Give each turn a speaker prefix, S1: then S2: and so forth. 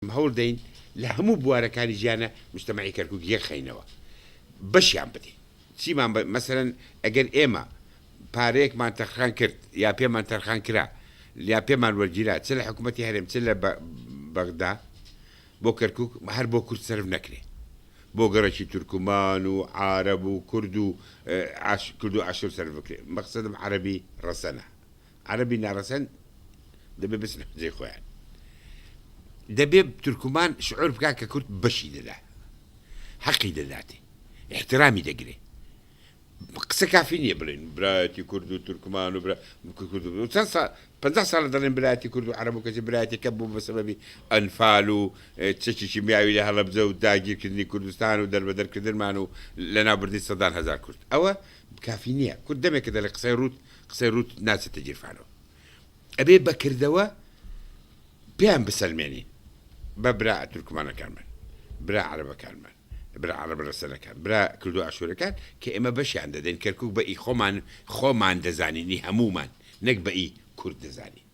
S1: هەوڵ دەین لە هەموو بوارەکانی ژیانە مجتەمەعی کەرکووک یەکخەینەوە بەشیان بدەین چیمان مەسەرەن ئەگەر ئێمە پارەیەکمان تەرخان کرد یا پێمان تەرخان کرا یا پێمان وەرگیرا چ لە حکوومەتی هەرێم چ لە بەغدا بۆ کەرکووک هەر بۆ کورد سەرف نەکرێ بۆ گەڕەکی تورکمان و عارەب و کورد و عاشور سەرف بکرێ مەقسەدم عەرەبی ڕەسەنە عەرەبی ناڕەسەن دەبێ بچنە جێی خۆیان دەبێ تورکمان شعور بکات کە کورد بەشی دەدا حەقی دەداتێ احترامی دەگرێ قسە کافی نییە بڵێن برایەتی کورد و تورکمان و چەند ساڵ 50 ساڵ دەڵێن برایەتی کورد و عەرەب و کەسی برایەتەکە بوو بەسەبەبی ئەنفال و چەکێکی میاوی لە هەڵەبجە و داگیرکردنی کوردستان و دەربەدەرکردنمان و لەناوبردی سەدان هەزار کورد ئەوە کافی نییە کورد دەمێک کە دەڵێ قسەی ڕوت ناچێتە گیرفانەوە ئەبێ بەکردەوە پێیان بسەلمێنین بە برا تورکمانەکانمان برا عەرەبەکانمان برا عەرەب ڕەسەنەکان برا کورد و عاشوورەکان کە ئێمە بەشیان دەدەین کەرکووک بە ئی خۆمان دەزانینی هەمومان نەک بە ئی کورد دەزانین